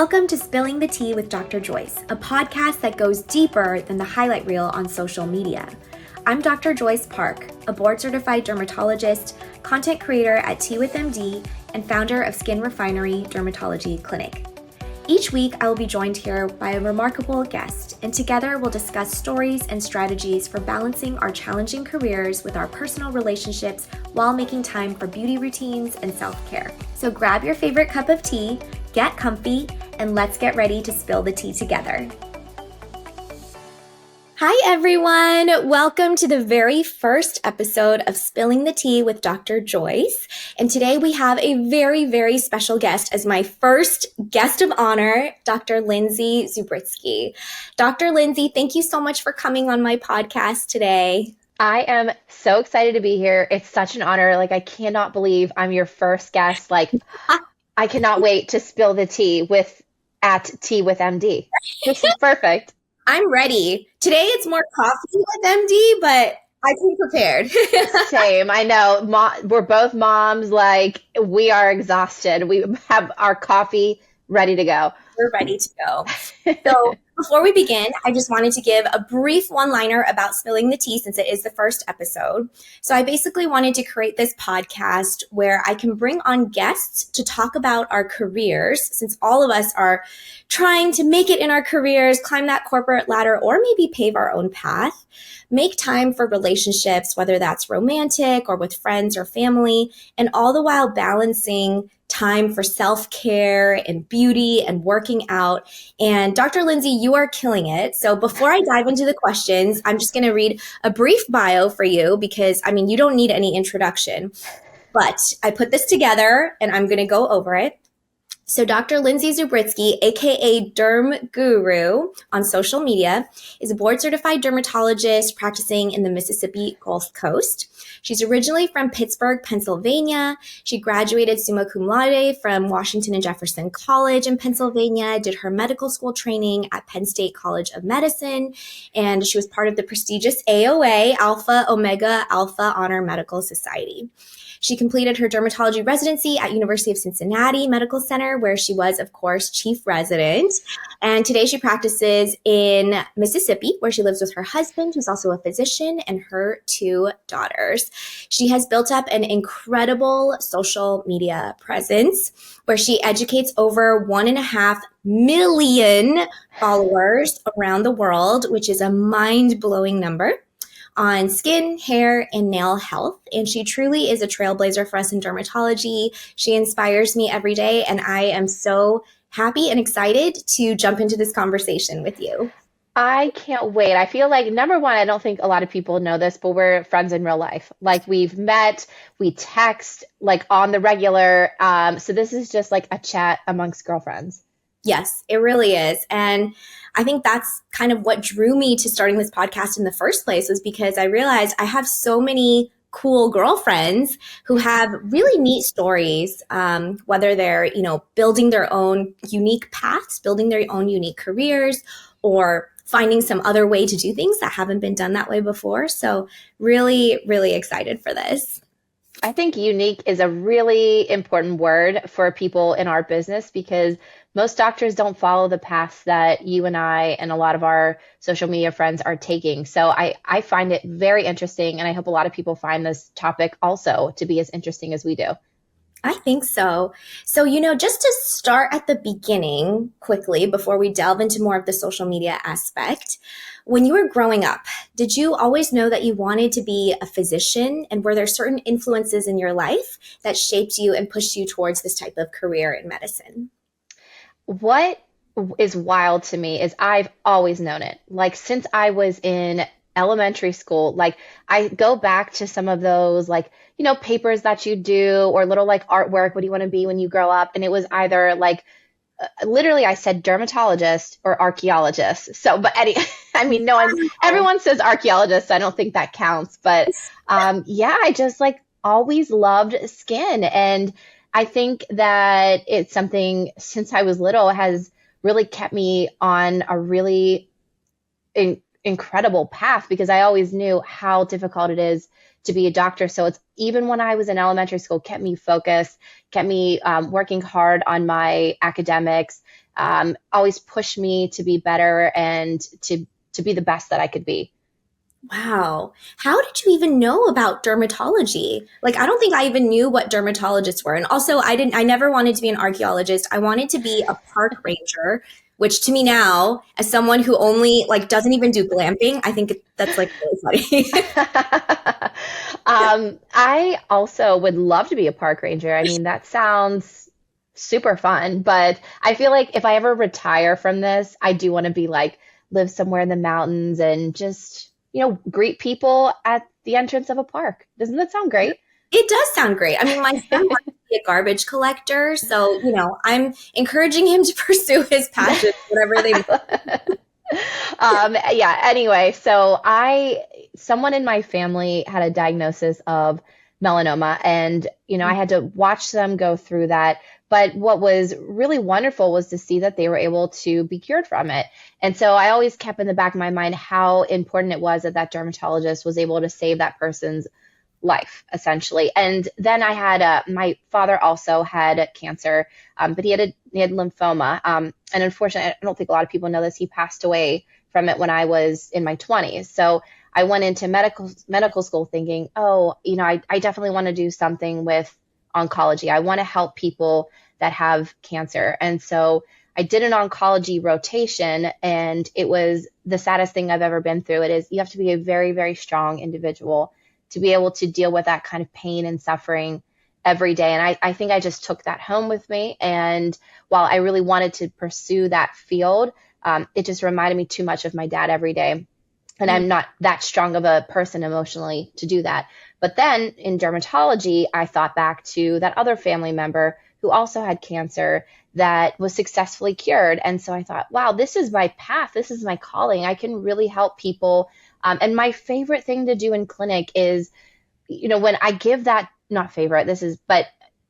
Welcome to Spilling the Tea with Dr. Joyce, a podcast that goes deeper than the highlight reel on social media. I'm Dr. Joyce Park, a board-certified dermatologist, content creator at Tea with MD, and founder of Skin Refinery Dermatology Clinic. Each week, I will be joined here by a remarkable guest, and together we'll discuss stories and strategies for balancing our challenging careers with our personal relationships while making time for beauty routines and self-care. So grab your favorite cup of tea, get comfy, and let's get ready to spill the tea together. Hi, everyone. Welcome to the very first episode of Spilling the Tea with Dr. Joyce. And today we have a very, very special guest as my first guest of honor, Dr. Lindsey Zubritsky. Dr. Lindsey, thank you so much for coming on my podcast today. I am so excited to be here. It's such an honor. I cannot believe I'm your first guest. I cannot wait to spill the tea at Tea with MD. This is perfect. I'm ready. Today it's more coffee with MD, but I came prepared. Same. I know. We're both moms. We are exhausted. We have our coffee ready to go. We're ready to go. So before we begin, I just wanted to give a brief one-liner about spilling the tea since it is the first episode. So I basically wanted to create this podcast where I can bring on guests to talk about our careers, since all of us are trying to make it in our careers, climb that corporate ladder, or maybe pave our own path. Make time for relationships, whether that's romantic or with friends or family, and all the while balancing time for self-care and beauty and working out. And Dr. Lindsey, you are killing it. So before I dive into the questions, I'm just going to read a brief bio for you because, you don't need any introduction. But I put this together and I'm going to go over it. So Dr. Lindsey Zubritsky, aka Derm Guru on social media, is a board-certified dermatologist practicing in the Mississippi Gulf Coast. She's originally from Pittsburgh, Pennsylvania. She graduated summa cum laude from Washington and Jefferson College in Pennsylvania, did her medical school training at Penn State College of Medicine, and she was part of the prestigious AOA, Alpha Omega Alpha Honor Medical Society. She completed her dermatology residency at University of Cincinnati Medical Center, where she was, of course, chief resident. And today she practices in Mississippi, where she lives with her husband, who's also a physician, and her 2 daughters. She has built up an incredible social media presence where she educates over 1.5 million followers around the world, which is a mind-blowing number, on skin, hair, and nail health. And she truly is a trailblazer for us in dermatology. She inspires me every day, and I am so happy and excited to jump into this conversation with you. I can't wait. I feel like, number one, I don't think a lot of people know this, but we're friends in real life. We've met, we text, on the regular. So this is just a chat amongst girlfriends. Yes, it really is. And I think that's kind of what drew me to starting this podcast in the first place, was because I realized I have so many cool girlfriends who have really neat stories, whether they're, building their own unique paths, building their own unique careers, or finding some other way to do things that haven't been done that way before. So really, really excited for this. I think unique is a really important word for people in our business because most doctors don't follow the paths that you and I and a lot of our social media friends are taking. So I find it very interesting, and I hope a lot of people find this topic also to be as interesting as we do. I think so. So, just to start at the beginning quickly before we delve into more of the social media aspect, when you were growing up, did you always know that you wanted to be a physician? And were there certain influences in your life that shaped you and pushed you towards this type of career in medicine? What is wild to me is I've always known it. Since I was in elementary school, I go back to some of those, papers that you do or little artwork. What do you want to be when you grow up? And it was either literally I said dermatologist or archaeologist. So, but everyone says archaeologist. So I don't think that counts. But I just always loved skin. And I think that it's something since I was little has really kept me on a really incredible path because I always knew how difficult it is to be a doctor. So it's even when I was in elementary school, kept me focused, kept me working hard on my academics. always pushed me to be better and to be the best that I could be. Wow. How did you even know about dermatology? Like, I don't think I even knew what dermatologists were. And also, I never wanted to be an archaeologist. I wanted to be a park ranger, which to me now, as someone who only like doesn't even do glamping, I think that's like really funny. I also would love to be a park ranger. I mean, that sounds super fun, but I feel like if I ever retire from this, I do want to be like live somewhere in the mountains and just, greet people at the entrance of a park. Doesn't that sound great? It does sound great. I mean, my son wants to be a garbage collector, so I'm encouraging him to pursue his passion, whatever they might. Yeah, anyway, someone in my family had a diagnosis of melanoma, and, I had to watch them go through that. But what was really wonderful was to see that they were able to be cured from it. And so I always kept in the back of my mind how important it was that that dermatologist was able to save that person's life, essentially. And then I had my father also had cancer, but he had lymphoma, and unfortunately, I don't think a lot of people know this. He passed away from it when I was in my 20s. So I went into medical school thinking, oh, I definitely want to do something with oncology. I want to help people that have cancer, and so I did an oncology rotation, and it was the saddest thing I've ever been through. It is, you have to be a very, very strong individual to be able to deal with that kind of pain and suffering every day. And I think I just took that home with me. And while I really wanted to pursue that field, it just reminded me too much of my dad every day. And I'm not that strong of a person emotionally to do that. But then in dermatology, I thought back to that other family member who also had cancer that was successfully cured. And so I thought, wow, this is my path. This is my calling. I can really help people. And my favorite thing to do in clinic is, when I give that, not favorite, but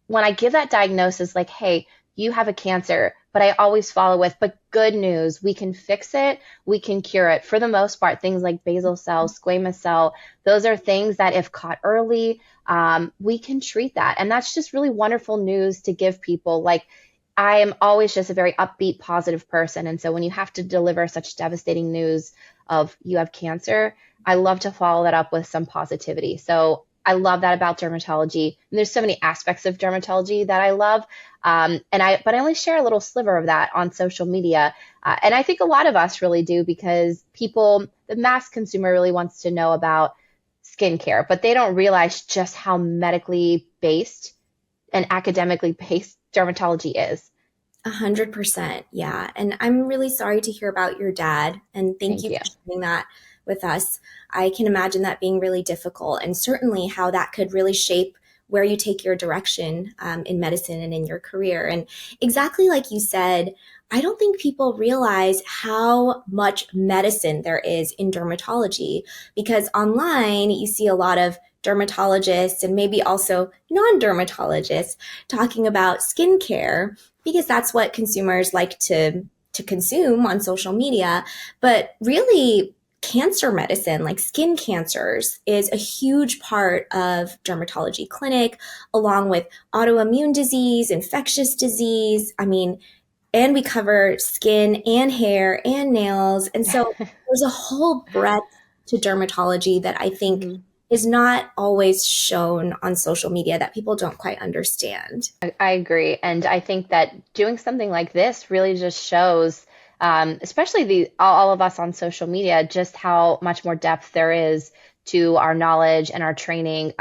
when I give that diagnosis, like, hey, you have a cancer, but I always follow with, but good news, we can fix it, we can cure it. For the most part, things like basal cell, squamous cell, those are things that if caught early, we can treat that. And that's just really wonderful news to give people. Like, I am always just a very upbeat, positive person. And so when you have to deliver such devastating news of you have cancer, I love to follow that up with some positivity. So I love that about dermatology. And there's so many aspects of dermatology that I love. But I only share a little sliver of that on social media. And I think a lot of us really do, because the mass consumer really wants to know about skincare, but they don't realize just how medically based and academically based dermatology is. 100%. Yeah. And I'm really sorry to hear about your dad. And thank Thank you you. for sharing that with us. I can imagine that being really difficult, and certainly how that could really shape where you take your direction in medicine and in your career. And exactly like you said, I don't think people realize how much medicine there is in dermatology, because online you see a lot of dermatologists and maybe also non dermatologists talking about skincare, because that's what consumers like to consume on social media. But really, cancer medicine, like skin cancers, is a huge part of dermatology clinic, along with autoimmune disease, infectious disease. I mean, and we cover skin and hair and nails. And so there's a whole breadth to dermatology that I think Mhm. is not always shown on social media, that people don't quite understand. I agree. And I think that doing something like this really just shows, especially all of us on social media, just how much more depth there is to our knowledge and our training.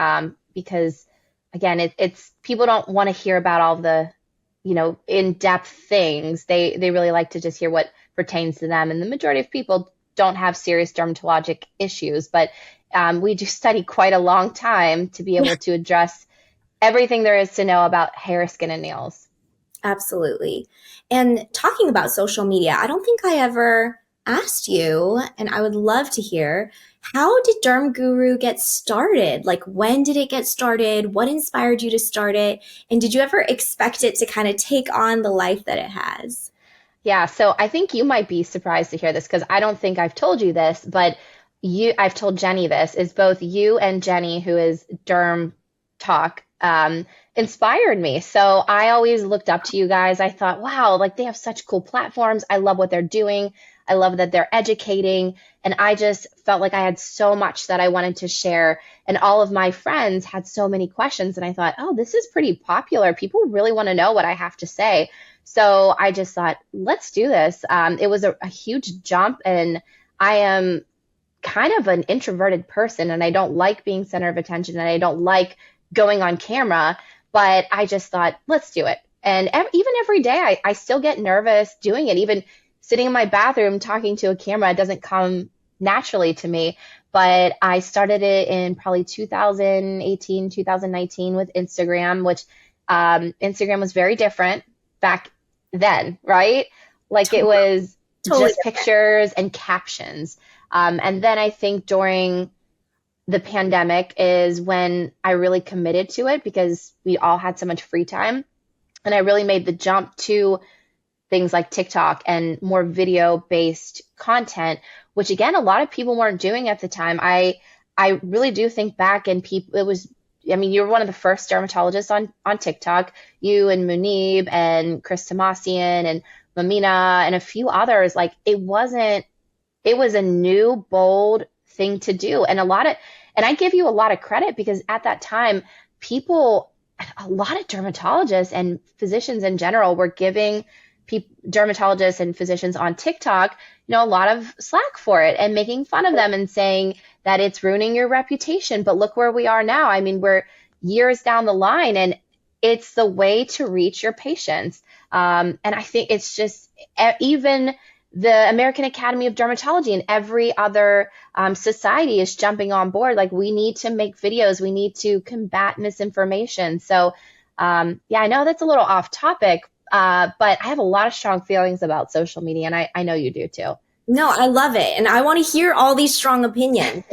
Because again, it's people don't want to hear about all the, in-depth things. They really like to just hear what pertains to them. And the majority of people don't have serious dermatologic issues, but we do study quite a long time to be able to address everything there is to know about hair, skin, and nails. Absolutely. And talking about social media, I don't think I ever asked you, and I would love to hear, how did Derm Guru get started? Like, when did it get started? What inspired you to start it? And did you ever expect it to kind of take on the life that it has? Yeah, so I think you might be surprised to hear this because I don't think I've told you this, but I've told Jenny this, is both you and Jenny, who is Derm Talk, inspired me. So I always looked up to you guys. I thought, wow, like they have such cool platforms. I love what they're doing. I love that they're educating. And I just felt like I had so much that I wanted to share. And all of my friends had so many questions. And I thought, oh, this is pretty popular. People really want to know what I have to say. So I just thought, let's do this. It was a huge jump. And I am kind of an introverted person and I don't like being center of attention and I don't like going on camera, but I just thought, let's do it. And even every day, I still get nervous doing it. Even sitting in my bathroom talking to a camera doesn't come naturally to me. But I started it in probably 2018, 2019 with Instagram, which Instagram was very different back then, right? Like it Totally, was totally just pictures and captions. And then I think during the pandemic is when I really committed to it because we all had so much free time. And I really made the jump to things like TikTok and more video based content, which again, a lot of people weren't doing at the time. I really do think back and people, it was, I mean, you were one of the first dermatologists on TikTok, you and Munib and Chris Tomasian and Mamina and a few others. Like it was a new, bold thing to do. And I give you a lot of credit because at that time, a lot of dermatologists and physicians in general were giving dermatologists and physicians on TikTok, a lot of slack for it and making fun of them and saying that it's ruining your reputation. But look where we are now. I mean, we're years down the line and it's the way to reach your patients. And I think it's just even the American Academy of Dermatology and every other society is jumping on board. Like we need to make videos. We need to combat misinformation. So yeah, I know that's a little off topic, but I have a lot of strong feelings about social media, and I know you do too. No, I love it. And I want to hear all these strong opinions.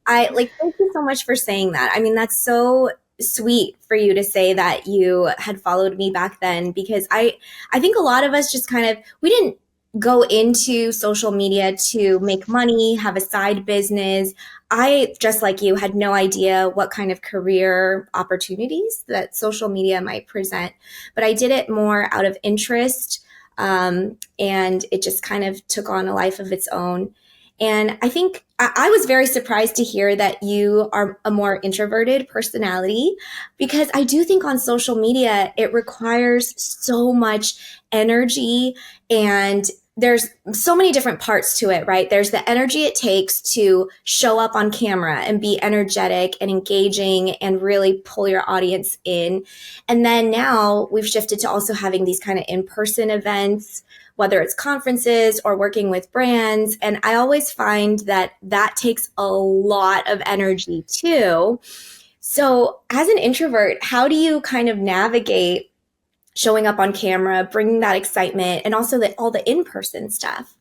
I like, thank you so much for saying that. I mean, that's so sweet for you to say that you had followed me back then because I think a lot of us just kind of, we didn't go into social media to make money, have a side business. I, just like you, had no idea what kind of career opportunities that social media might present, but I did it more out of interest. And it just kind of took on a life of its own. And I think I was very surprised to hear that you are a more introverted personality because I do think on social media, it requires so much energy and there's so many different parts to it, right? There's the energy it takes to show up on camera and be energetic and engaging and really pull your audience in. And then now we've shifted to also having these kind of in-person events, whether it's conferences or working with brands. And I always find that that takes a lot of energy too. So as an introvert, how do you kind of navigate showing up on camera, bringing that excitement, and also all the in-person stuff?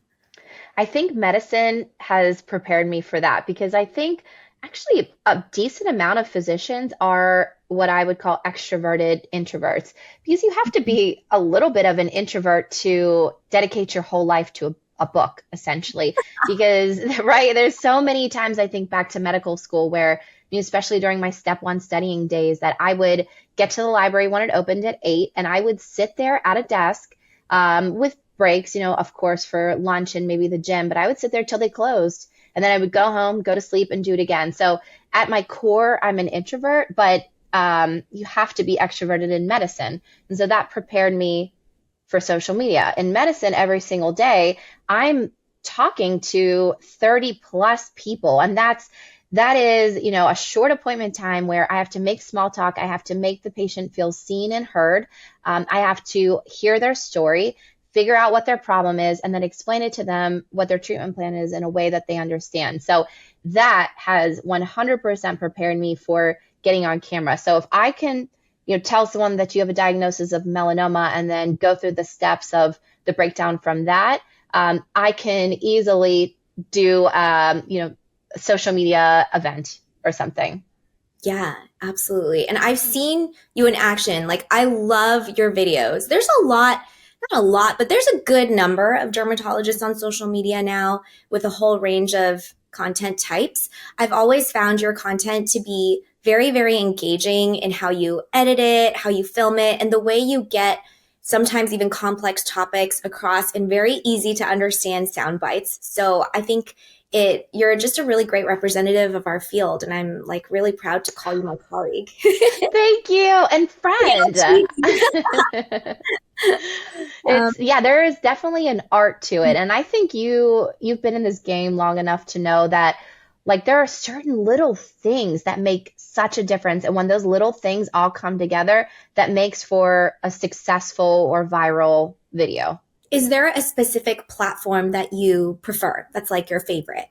I think medicine has prepared me for that because I think actually a decent amount of physicians are what I would call extroverted introverts because you have to be a little bit of an introvert to dedicate your whole life to a book, essentially. Because, right, there's so many times I think back to medical school where, especially during my step one studying days, that I would get to the library when it opened at 8 and I would sit there at a desk with breaks, of course, for lunch and maybe the gym, but I would sit there till they closed. And then I would go home, go to sleep, and do it again. So at my core, I'm an introvert, but you have to be extroverted in medicine. And so that prepared me for social media. In medicine, every single day, I'm talking to 30 plus people. And that is, a short appointment time where I have to make small talk. I have to make the patient feel seen and heard. I have to hear their story, figure out what their problem is, and then explain it to them what their treatment plan is in a way that they understand. So that has 100% prepared me for getting on camera. So if I can, tell someone that you have a diagnosis of melanoma and then go through the steps of the breakdown from that, I can easily do, a social media event or something. Yeah, absolutely. And I've seen you in action. Like, I love your videos. There's a lot, not a lot, but there's a good number of dermatologists on social media now with a whole range of content types. I've always found your content to be very, very engaging in how you edit it, how you film it, and the way you get sometimes even complex topics across in very easy to understand sound bites. So I think you're just a really great representative of our field, and I'm like really proud to call you my colleague. Thank you. And friend. um, Yeah, there is definitely an art to it. And I think you've been in this game long enough to know that like there are certain little things that make such a difference. And when those little things all come together, that makes for a successful or viral video. is there a specific platform that you prefer that's like your favorite?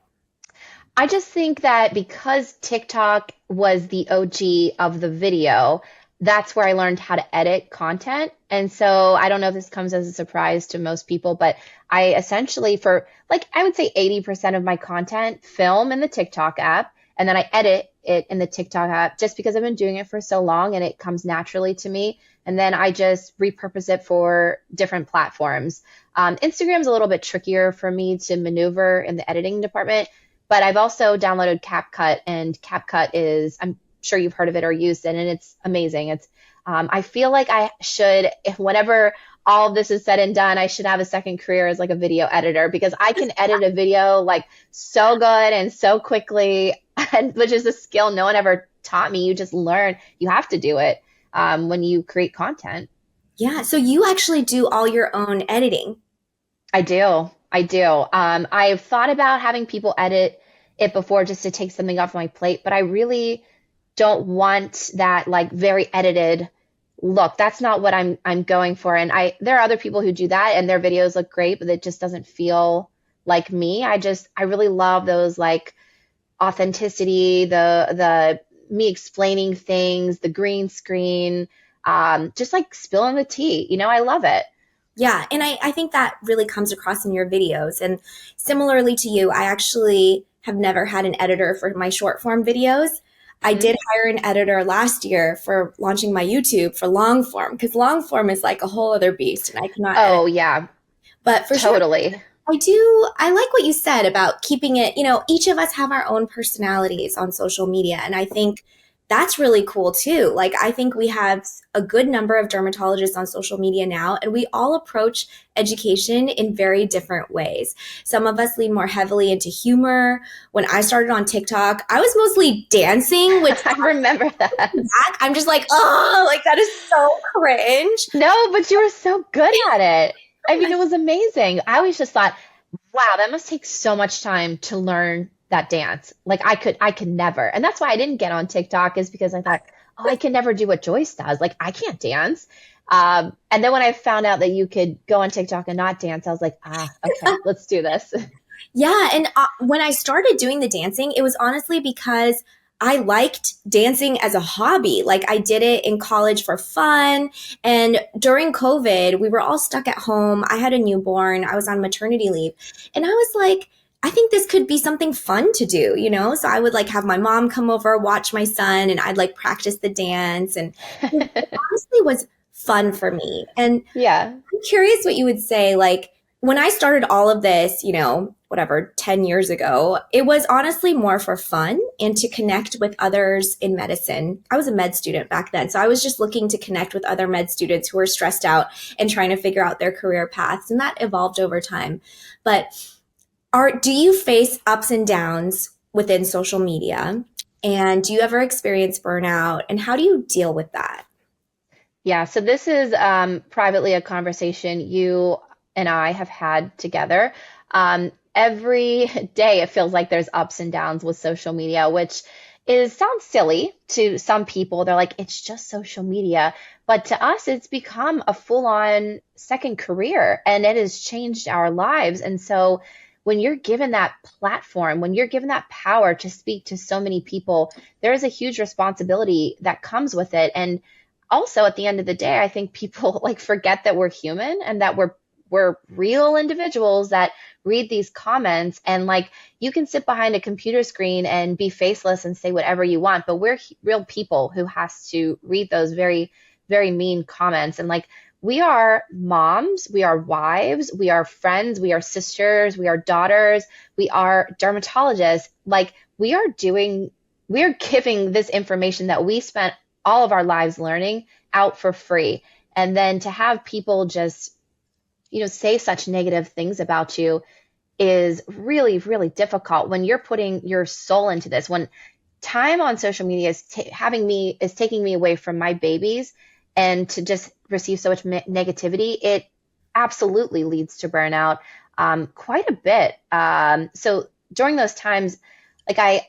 I just think that because TikTok was the OG of the video, that's where I learned how to edit content. And so I don't know if this comes as a surprise to most people, but I essentially, for like, I would say 80% of my content film in the TikTok app, and then I edit it in the TikTok app just because I've been doing it for so long and it comes naturally to me. And then I just repurpose it for different platforms. Instagram's a little bit trickier for me to maneuver in the editing department, but I've also downloaded CapCut, and CapCut is, I'm sure you've heard of it or used it, and it's amazing. I feel like I should, if whenever all of this is said and done, I should have a second career as like a video editor because I can edit a video like so good and so quickly, and which is a skill no one ever taught me. You just learn, you have to do it when you create content. Yeah, so you actually do all your own editing. I do. I do. I've thought about having people edit it before just to take something off my plate, but I really don't want that like very edited look. That's not what I'm going for. And there are other people who do that and their videos look great, but it just doesn't feel like me. I really love those like authenticity, the me explaining things, the green screen, just like spilling the tea. I love it. Yeah, and I think that really comes across in your videos. And similarly to you, I actually have never had an editor for my short form videos. I Mhm. did hire an editor last year for launching my YouTube for long form because long form is like a whole other beast and I cannot edit. Oh, yeah, But for short totally. I like what you said about keeping it, each of us have our own personalities on social media. And I think that's really cool too. Like, I think we have a good number of dermatologists on social media now, and we all approach education in very different ways. Some of us lean more heavily into humor. When I started on TikTok, I was mostly dancing, which I remember that. back, I'm just like, oh, like that is so cringe. No, but you were so good at it. I mean, it was amazing. I always just thought, wow, that must take so much time to learn that dance. Like I could never. And that's why I didn't get on TikTok is because I thought, oh, I can never do what Joyce does. Like I can't dance. And then when I found out that you could go on TikTok and not dance, I was like, okay, let's do this. Yeah, and when I started doing the dancing, it was honestly because I liked dancing as a hobby. Like I did it in college for fun. And during COVID, we were all stuck at home. I had a newborn. I was on maternity leave. And I was like, I think this could be something fun to do. So I would like have my mom come over, watch my son, and I'd like practice the dance. And it honestly was fun for me. And Yeah. I'm curious what you would say. Like, when I started all of this, whatever, 10 years ago, it was honestly more for fun and to connect with others in medicine. I was a med student back then. So I was just looking to connect with other med students who were stressed out and trying to figure out their career paths. And that evolved over time. But do you face ups and downs within social media? And do you ever experience burnout? And how do you deal with that? Yeah, so this is privately a conversation you and I have had together. Every day it feels like there's ups and downs with social media, which sounds silly to some people. They're like, it's just social media. But to us, it's become a full-on second career and it has changed our lives. And so when you're given that platform, when you're given that power to speak to so many people, there is a huge responsibility that comes with it. And also at the end of the day, I think people like forget that we're human and that we're real individuals that read these comments, and like you can sit behind a computer screen and be faceless and say whatever you want, but we're real people who has to read those very, very mean comments. And like we are moms, we are wives, we are friends, we are sisters, we are daughters, we are dermatologists. Like we are doing we're giving this information that we spent all of our lives learning out for free. And then to have people just, say such negative things about you is really, really difficult when you're putting your soul into this. When time on social media is taking me away from my babies, and to just receive so much negativity, it absolutely leads to burnout, quite a bit. So during those times, like I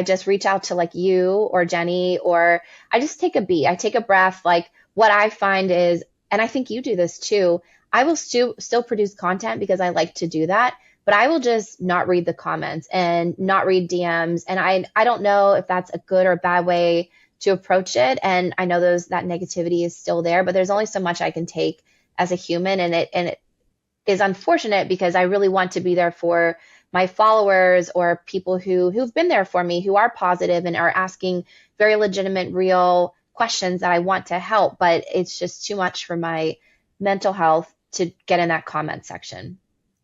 just reach out to like you or Jenny, or I just take a beat. I take a breath. Like what I find is, and I think you do this too, I will still produce content because I like to do that, but I will just not read the comments and not read DMs. And I don't know if that's a good or bad way to approach it. And I know that negativity is still there, but there's only so much I can take as a human. And it is unfortunate because I really want to be there for my followers or people who've been there for me, who are positive and are asking very legitimate, real questions that I want to help. But it's just too much for my mental health to get in that comment section.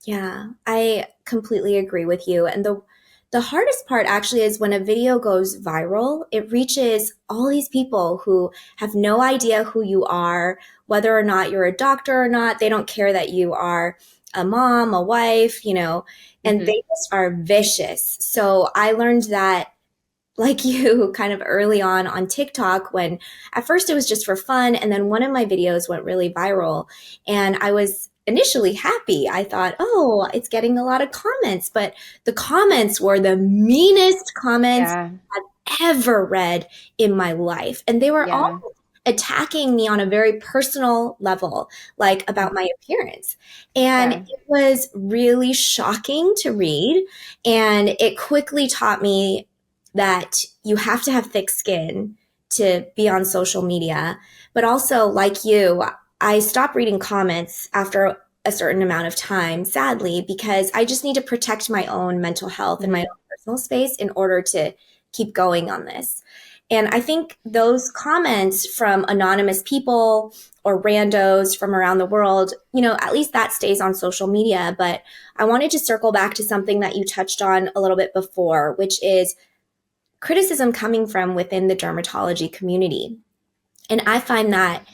Yeah, I completely agree with you. And the hardest part actually is when a video goes viral, it reaches all these people who have no idea who you are, whether or not you're a doctor or not. They don't care that you are a mom, a wife, and Hmm. they just are vicious. So I learned that, like you, kind of early on TikTok, when at first it was just for fun, and then one of my videos went really viral, and I was initially happy. I thought, oh, it's getting a lot of comments, but the comments were the meanest comments Yeah. I've ever read in my life, and they were all Yeah. attacking me on a very personal level, like about my appearance. And Yeah. it was really shocking to read, and it quickly taught me that you have to have thick skin to be on social media. But also, like you, I stopped reading comments after a certain amount of time, sadly, because I just need to protect my own mental health and my Hmm. own personal space in order to keep going on this. And I think those comments from anonymous people or randos from around the world, at least that stays on social media. But I wanted to circle back to something that you touched on a little bit before, which is criticism coming from within the dermatology community. And I find that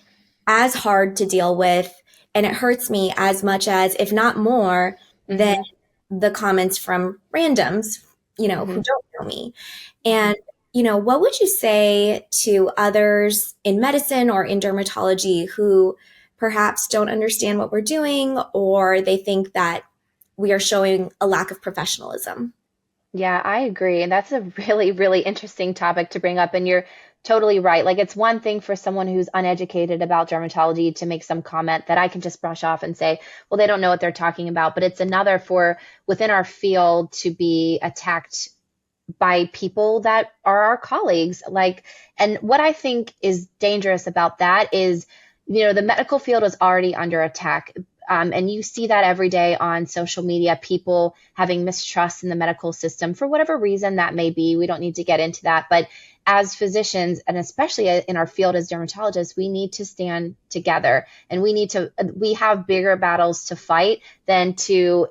as hard to deal with, and it hurts me as much as, if not more, than Hmm. the comments from randoms, who Hmm. don't know me. And, what would you say to others in medicine or in dermatology who perhaps don't understand what we're doing, or they think that we are showing a lack of professionalism? Yeah, I agree. And that's a really, really interesting topic to bring up. And you're totally right. Like, it's one thing for someone who's uneducated about dermatology to make some comment that I can just brush off and say, well, they don't know what they're talking about. But it's another for within our field to be attacked by people that are our colleagues. Like, and what I think is dangerous about that is, the medical field is already under attack. And you see that every day on social media, people having mistrust in the medical system for whatever reason that may be. We don't need to get into that. But as physicians, and especially in our field as dermatologists, we need to stand together, and we have bigger battles to fight than to,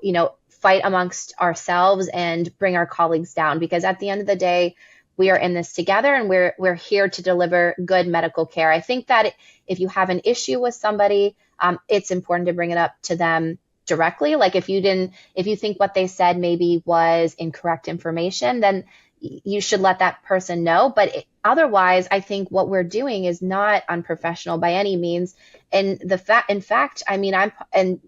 fight amongst ourselves and bring our colleagues down, because at the end of the day, we are in this together, and we're here to deliver good medical care. I think that if you have an issue with somebody, it's important to bring it up to them directly. Like, if you think what they said maybe was incorrect information, then you should let that person know. But otherwise, I think what we're doing is not unprofessional by any means. And in fact, I mean, and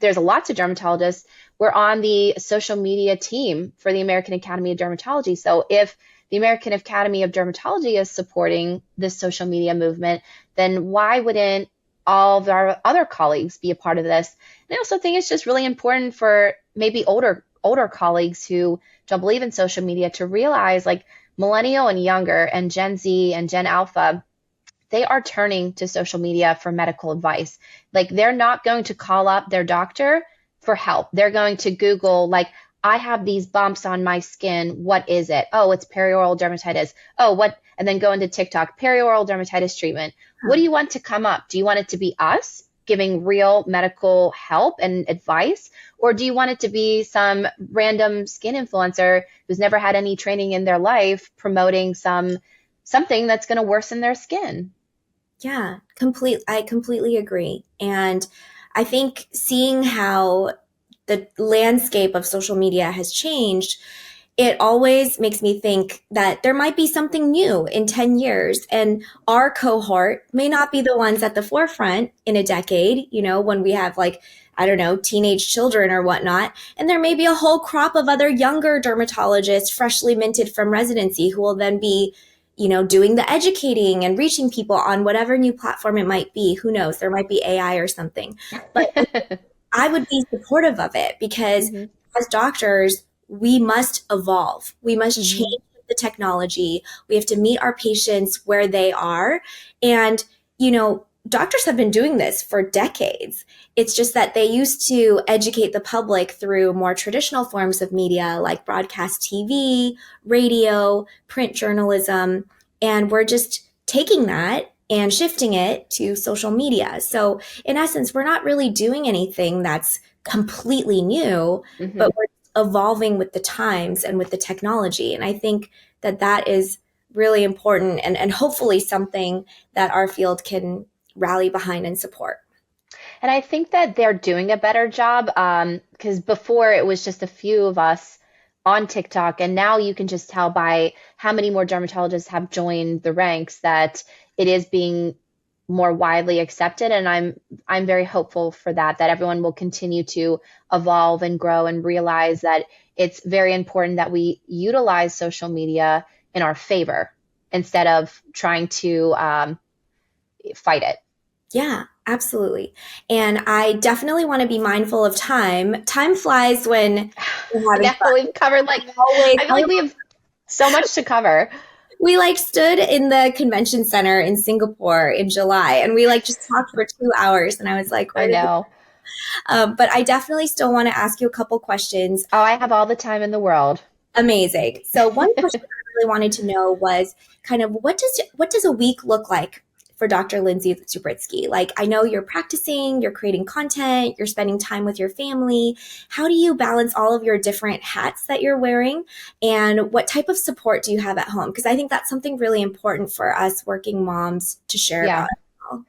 there's lots of dermatologists. We're on the social media team for the American Academy of Dermatology. So if the American Academy of Dermatology is supporting this social media movement, then why wouldn't all of our other colleagues be a part of this? And I also think it's just really important for maybe older colleagues who don't believe in social media to realize, like, millennial and younger and Gen Z and Gen Alpha, they are turning to social media for medical advice. Like, they're not going to call up their doctor for help. They're going to Google, like, I have these bumps on my skin. What is it? Oh, it's perioral dermatitis. Oh, what? And then go into TikTok, perioral dermatitis treatment. What do you want to come up? Do you want it to be us giving real medical help and advice? Or do you want it to be some random skin influencer who's never had any training in their life promoting something that's going to worsen their skin? Yeah, I completely agree. And I think seeing how the landscape of social media has changed, it always makes me think that there might be something new in 10 years. And our cohort may not be the ones at the forefront in a decade, when we have like, I don't know, teenage children or whatnot. And there may be a whole crop of other younger dermatologists freshly minted from residency who will then be doing the educating and reaching people on whatever new platform it might be. Who knows? There might be AI or something. But I would be supportive of it because Hmm. as doctors, we must evolve. We must change Hmm. with the technology. We have to meet our patients where they are. And, doctors have been doing this for decades. It's just that they used to educate the public through more traditional forms of media like broadcast TV, radio, print journalism. And we're just taking that and shifting it to social media. So in essence, we're not really doing anything that's completely new, but Hmm. we're evolving with the times and with the technology. And I think that that is really important and hopefully something that our field can rally behind and support. And I think that they're doing a better job because before it was just a few of us on TikTok, and now you can just tell by how many more dermatologists have joined the ranks that it is being more widely accepted. And I'm very hopeful for that, that everyone will continue to evolve and grow and realize that it's very important that we utilize social media in our favor instead of trying to fight it. Yeah, absolutely. And I definitely want to be mindful of time. Time flies when we're I having know fun. we've covered like, Always, I feel like we have so much to cover. we like stood in the convention center in Singapore in July and we like just talked for 2 hours and I was like, I where did know. but I definitely still want to ask you a couple questions. Oh, I have all the time in the world. Amazing. So one question I really wanted to know was kind of what does a week look like for Dr. Lindsey Zubritsky? Like I know you're practicing, you're creating content, you're spending time with your family. How do you balance all of your different hats that you're wearing? And what type of support do you have at home? Because I think that's something really important for us working moms to share Yeah. about as well.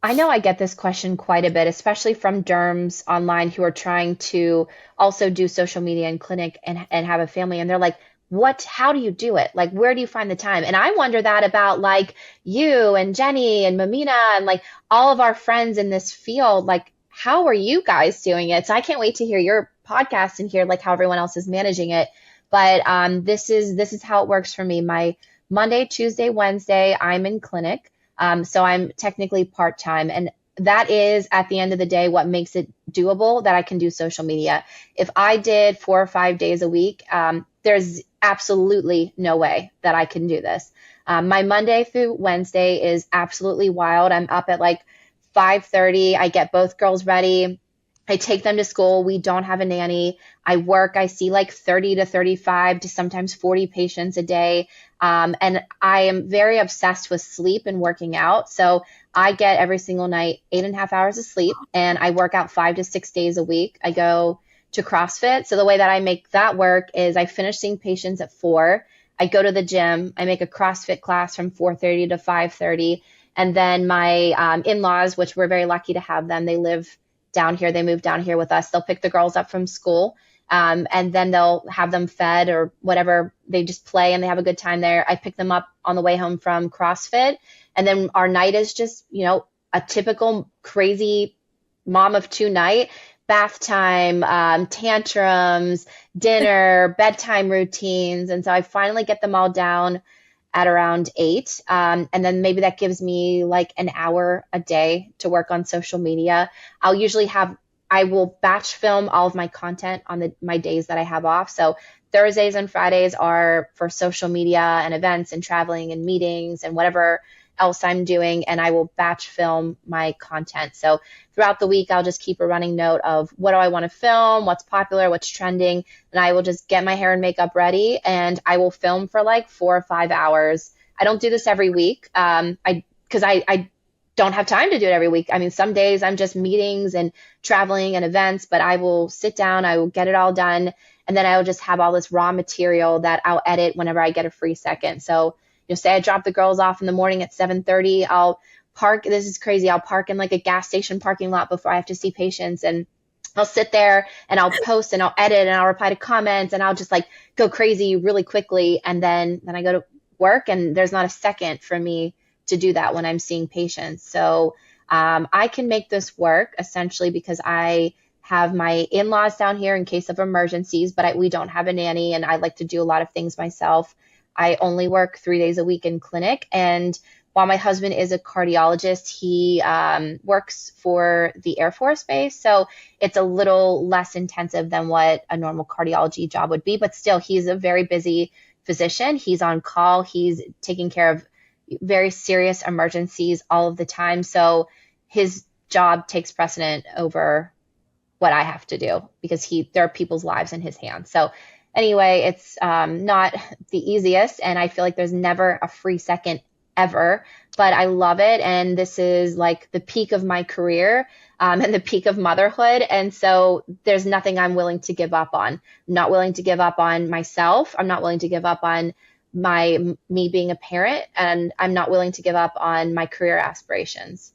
I know I get this question quite a bit, especially from derms online who are trying to also do social media and clinic and have a family. And they're like, how do you do it? Like, where do you find the time? And I wonder that about like you and Jenny and Mamina and like all of our friends in this field. Like, how are you guys doing it? So I can't wait to hear your podcast and hear like how everyone else is managing it. But this is how it works for me. My Monday, Tuesday, Wednesday, I'm in clinic. So I'm technically part time. And that is at the end of the day what makes it doable that I can do social media. If I did 4 or 5 days a week, there's absolutely no way that I can do this. My Monday through Wednesday is absolutely wild. I'm up at like 5:30. I get both girls ready. I take them to school. We don't have a nanny. I work. I see like 30 to 35 to sometimes 40 patients a day. And I am very obsessed with sleep and working out. So I get every single night 8.5 hours of sleep and I work out 5 to 6 days a week. I go to CrossFit. So the way that I make that work is I finish seeing patients at 4. I go to the gym. I make a CrossFit class from 4:30 to 5:30. And then my in-laws, which we're very lucky to have them, they live down here. They moved down here with us. They'll pick the girls up from school. And then they'll have them fed or whatever. They just play and they have a good time there. I pick them up on the way home from CrossFit. And then our night is just, a typical crazy mom of two night, bath time, tantrums, dinner, bedtime routines. And so I finally get them all down at around 8. And then maybe that gives me like an hour a day to work on social media. I will batch film all of my content on my days that I have off. So Thursdays and Fridays are for social media and events and traveling and meetings and whatever else I'm doing. And I will batch film my content. So throughout the week, I'll just keep a running note of what do I want to film, what's popular, what's trending. And I will just get my hair and makeup ready and I will film for like 4 or 5 hours. I don't do this every week. Because I don't have time to do it every week. I mean, some days I'm just meetings and traveling and events, but I will sit down, I will get it all done, and then I will just have all this raw material that I'll edit whenever I get a free second. So, say I drop the girls off in the morning at 7:30, I'll park. This is crazy. I'll park in like a gas station parking lot before I have to see patients, and I'll sit there and I'll post and I'll edit and I'll reply to comments and I'll just like go crazy really quickly. And then I go to work and there's not a second for me to do that when I'm seeing patients. So I can make this work essentially because I have my in-laws down here in case of emergencies, but we don't have a nanny and I like to do a lot of things myself. I only work 3 days a week in clinic. And while my husband is a cardiologist, he works for the Air Force Base. So it's a little less intensive than what a normal cardiology job would be. But still, he's a very busy physician. He's on call. He's taking care of very serious emergencies all of the time. So his job takes precedent over what I have to do because there are people's lives in his hands. So anyway, it's not the easiest. And I feel like there's never a free second ever, but I love it. And this is like the peak of my career and the peak of motherhood. And so there's nothing I'm willing to give up on. I'm not willing to give up on myself. I'm not willing to give up on me being a parent, and I'm not willing to give up on my career aspirations.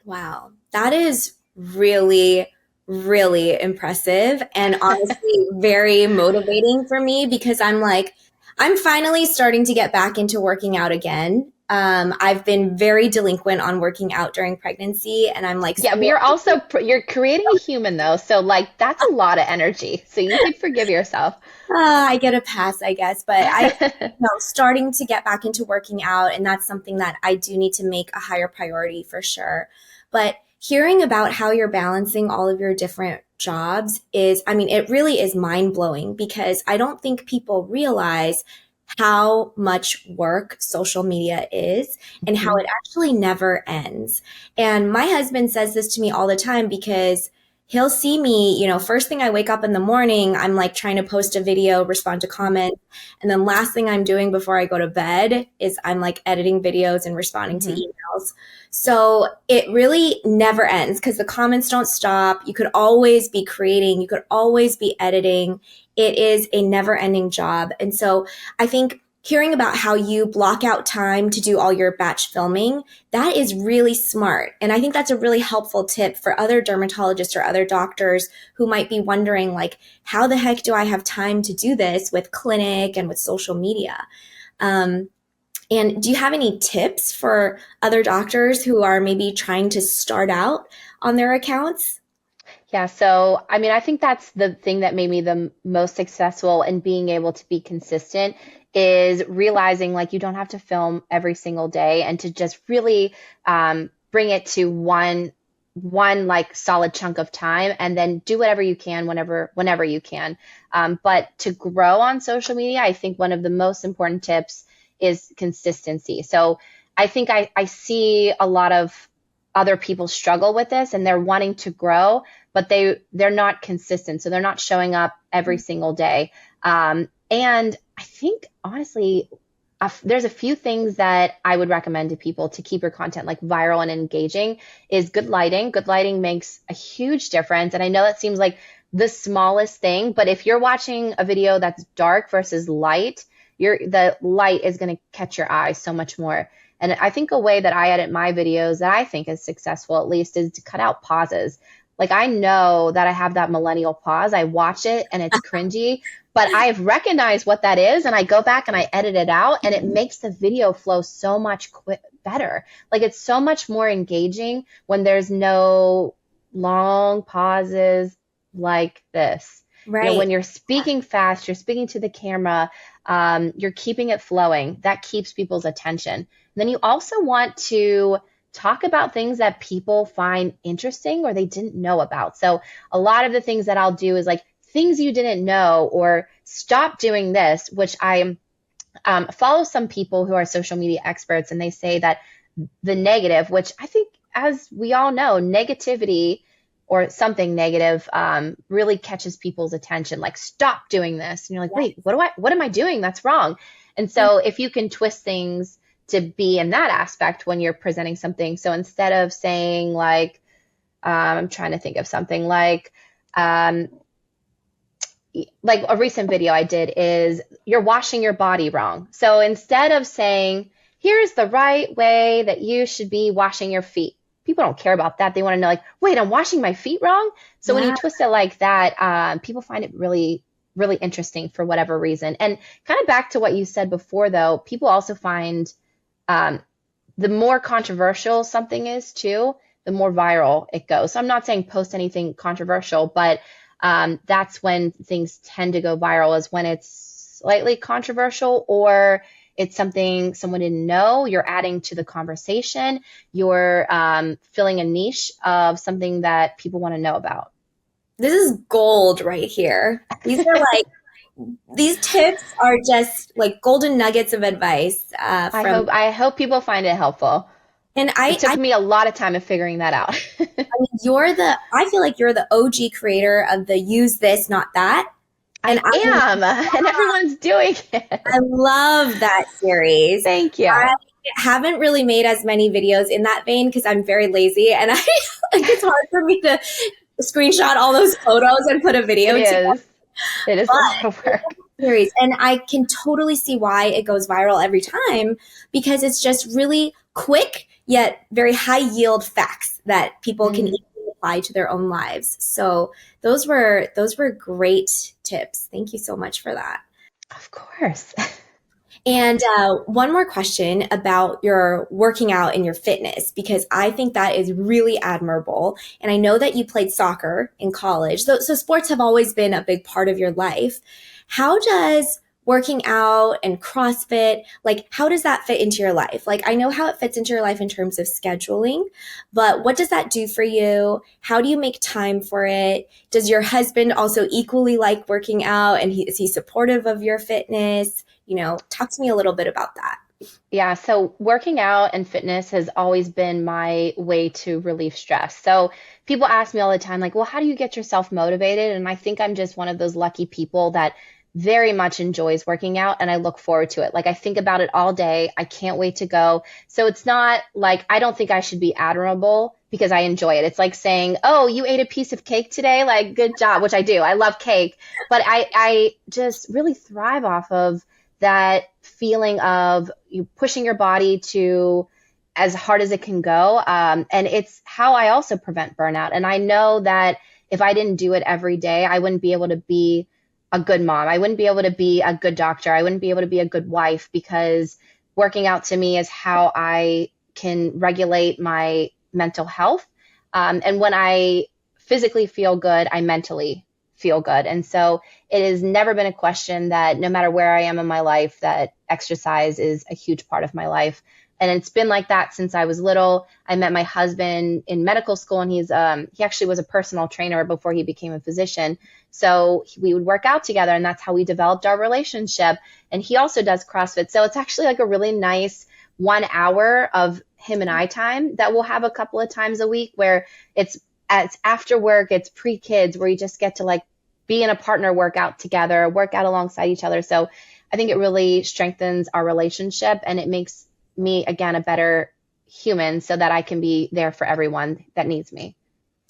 Wow. That is really, really impressive and honestly very motivating for me because I'm like, I'm finally starting to get back into working out again. I've been very delinquent on working out during pregnancy, and I'm like, Yeah, but you're creating a human though. So like that's a lot of energy. So you could forgive yourself. I get a pass, I guess. But starting to get back into working out, and that's something that I do need to make a higher priority for sure. But hearing about how you're balancing all of your different jobs it really is mind blowing because I don't think people realize how much work social media is and how Mhm. it actually never ends. And my husband says this to me all the time because he'll see me, first thing I wake up in the morning, I'm like trying to post a video, respond to comments. And then last thing I'm doing before I go to bed is I'm like editing videos and responding to Mhm. emails. So it really never ends because the comments don't stop. You could always be creating, you could always be editing. It is a never ending job. And so I think hearing about how you block out time to do all your batch filming, that is really smart. And I think that's a really helpful tip for other dermatologists or other doctors who might be wondering, like, how the heck do I have time to do this with clinic and with social media? And do you have any tips for other doctors who are maybe trying to start out on their accounts? Yeah, so I mean, I think that's the thing that made me the most successful in being able to be consistent is realizing like you don't have to film every single day and to just really bring it to one like solid chunk of time and then do whatever you can whenever you can. But to grow on social media, I think one of the most important tips is consistency. So I think I see a lot of other people struggle with this and they're wanting to grow, but they're not consistent. So they're not showing up every single day. And I think honestly, there's a few things that I would recommend to people to keep your content like viral and engaging is good lighting. Good lighting makes a huge difference. And I know that seems like the smallest thing, but if you're watching a video that's dark versus light, the light is going to catch your eye so much more. And I think a way that I edit my videos that I think is successful at least is to cut out pauses. Like I know that I have that millennial pause. I watch it and it's cringy, but I've recognized what that is and I go back and I edit it out and it makes the video flow so much better. Like it's so much more engaging when there's no long pauses like this. Right. When you're speaking fast, you're speaking to the camera, you're keeping it flowing. That keeps people's attention. And then you also want to talk about things that people find interesting or they didn't know about. So a lot of the things that I'll do is like things you didn't know or stop doing this, which I follow some people who are social media experts and they say that the negative, which I think as we all know, negativity or something negative really catches people's attention. Like stop doing this. And you're like, wait, what am I doing? That's wrong. And so if you can twist things to be in that aspect when you're presenting something. So instead of saying I'm trying to think of something um, like a recent video I did is you're washing your body wrong. So instead of saying, here's the right way that you should be washing your feet, people don't care about that. They want to know, like, wait, I'm washing my feet wrong. So when you Yeah. twist it like that, people find it really, really interesting for whatever reason. And kind of back to what you said before, though, people also find um, the more controversial something is too, the more viral it goes. So I'm not saying post anything controversial, but that's when things tend to go viral, is when it's slightly controversial or it's something someone didn't know. You're adding to the conversation. You're filling a niche of something that people want to know about. This is gold right here. These tips are just like golden nuggets of advice from, I hope people find it helpful. and It I took me a lot of time of figuring that out. mean, I feel like you're the OG creator of the use this, not that. And I am, and everyone's doing it. I love that series. Thank I you. haven't really made as many videos in that vein because I'm very lazy and I like it's hard for me to screenshot all those photos and put a It video together. is. It is a lot of work. Series. And I can totally see why it goes viral every time because it's just really quick yet very high yield facts that people can Mm, easily apply to their own lives. So those were great tips. Thank you so much for that. of course. And one more question about your working out and your fitness, because I think that is really admirable. And I know that you played soccer in college. So sports have always been a big part of your life. How does working out and CrossFit, like, how does that fit into your life? Like, I know how it fits into your life in terms of scheduling, but what does that do for you? How do you make time for it? Does your husband also equally like working out and is he supportive of your fitness? Talk to me a little bit about that. Yeah, so working out and fitness has always been my way to relieve stress. So people ask me all the time, like, well, how do you get yourself motivated? And I think I'm just one of those lucky people that very much enjoys working out and I look forward to it. Like, I think about it all day. I can't wait to go. So it's not like I don't think I should be admirable because I enjoy it. It's like saying, oh, you ate a piece of cake today? Like, good job, which I do. I love cake, but I just really thrive off of that feeling of you pushing your body to as hard as it can go. And it's how I also prevent burnout. And I know that if I didn't do it every day, I wouldn't be able to be a good mom. I wouldn't be able to be a good doctor. I wouldn't be able to be a good wife because working out to me is how I can regulate my mental health. And when I physically feel good, I mentally feel good. And so it has never been a question that no matter where I am in my life, that exercise is a huge part of my life. And it's been like that since I was little. I met my husband in medical school, and he actually was a personal trainer before he became a physician. So we would work out together, and that's how we developed our relationship. And he also does CrossFit. So it's actually like a really nice 1 hour of him and I time that we'll have a couple of times a week where it's after work, it's pre-kids, where you just get to like be in a partner workout together, work out alongside each other. So I think it really strengthens our relationship and it makes me, again, a better human so that I can be there for everyone that needs me.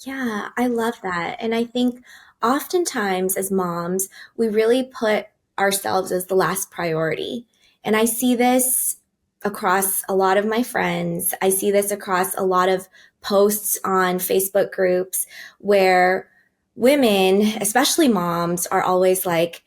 Yeah, I love that. And I think oftentimes as moms, we really put ourselves as the last priority. And I see this across a lot of my friends. I see this across a lot of posts on Facebook groups where women, especially moms, are always like,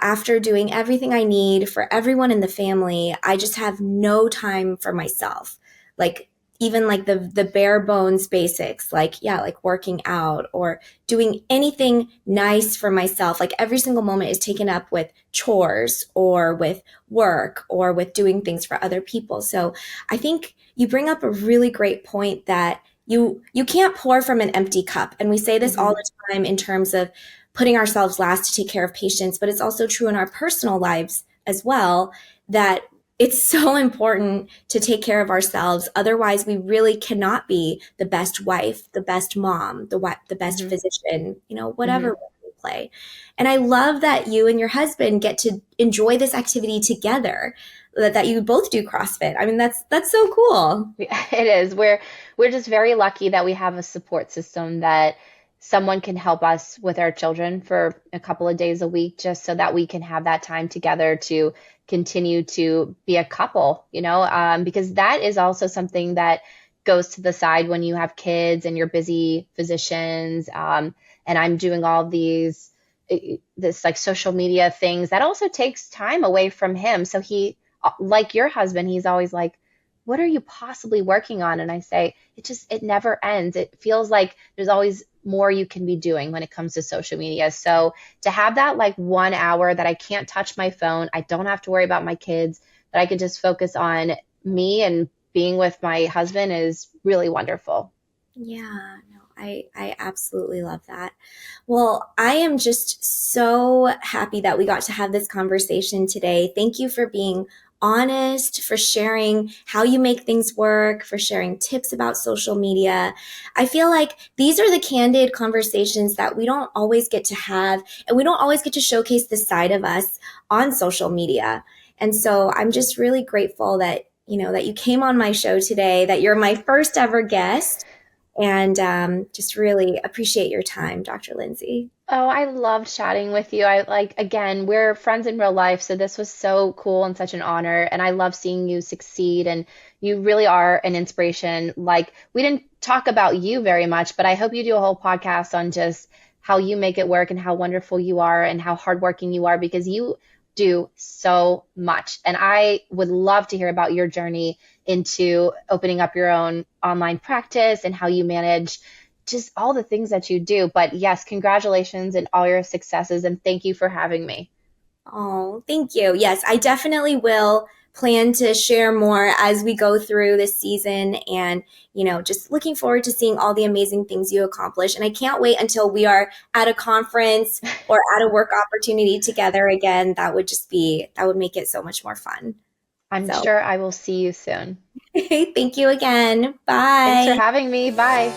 after doing everything I need for everyone in the family, I just have no time for myself. Like, even like the bare bones basics, like, yeah, like working out or doing anything nice for myself. Like every single moment is taken up with chores or with work or with doing things for other people. So I think you bring up a really great point that you can't pour from an empty cup. And we say this all Hmm. the time in terms of putting ourselves last to take care of patients, but it's also true in our personal lives as well, that it's so important to take care of ourselves. Otherwise, we really cannot be the best wife, the best mom, the best Hmm. physician, whatever Hmm. role we play. And I love that you and your husband get to enjoy this activity together. that you both do CrossFit. I mean, that's so cool. It is. We're just very lucky that we have a support system that someone can help us with our children for a couple of days a week, just so that we can have that time together to continue to be a couple, because that is also something that goes to the side when you have kids and you're busy physicians. And I'm doing all this like social media things that also takes time away from him. So like your husband, he's always like, what are you possibly working on? And I say, it never ends. It feels like there's always more you can be doing when it comes to social media. So to have that like 1 hour that I can't touch my phone, I don't have to worry about my kids, that I could just focus on me and being with my husband is really wonderful. Yeah, no, I absolutely love that. Well, I am just so happy that we got to have this conversation today. Thank you for being honest, for sharing how you make things work, for sharing tips about social media. I feel like these are the candid conversations that we don't always get to have, and we don't always get to showcase this side of us on social media. And so I'm just really grateful that, that you came on my show today, that you're my first ever guest, and just really appreciate your time, Dr. Lindsey. Oh, I loved chatting with you. Again, we're friends in real life, so this was so cool and such an honor. And I love seeing you succeed. And you really are an inspiration. Like, we didn't talk about you very much, but I hope you do a whole podcast on just how you make it work and how wonderful you are and how hardworking you are, because you do so much. And I would love to hear about your journey into opening up your own online practice and how you manage just all the things that you do. But yes, congratulations and all your successes. And thank you for having me. Oh, thank you. Yes, I definitely will plan to share more as we go through this season, and, just looking forward to seeing all the amazing things you accomplish. And I can't wait until we are at a conference or at a work opportunity together again. That would make it so much more fun. I'm So, sure I will see you soon. thank you again. Thanks for Bye. having me. Bye.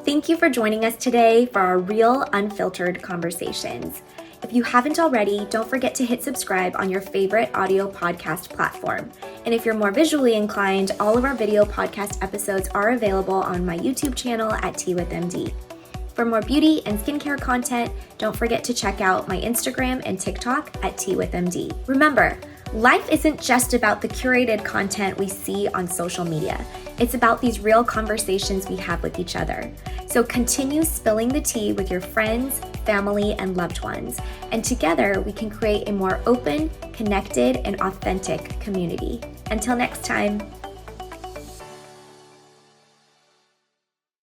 Thank you for joining us today for our real, unfiltered conversations. If you haven't already, don't forget to hit subscribe on your favorite audio podcast platform. And if you're more visually inclined, all of our video podcast episodes are available on my YouTube channel at Tea with MD. For more beauty and skincare content, don't forget to check out my Instagram and TikTok at Tea with MD. Remember, life isn't just about the curated content we see on social media. It's about these real conversations we have with each other. So continue spilling the tea with your friends, family, and loved ones. And together we can create a more open, connected, and authentic community. Until next time.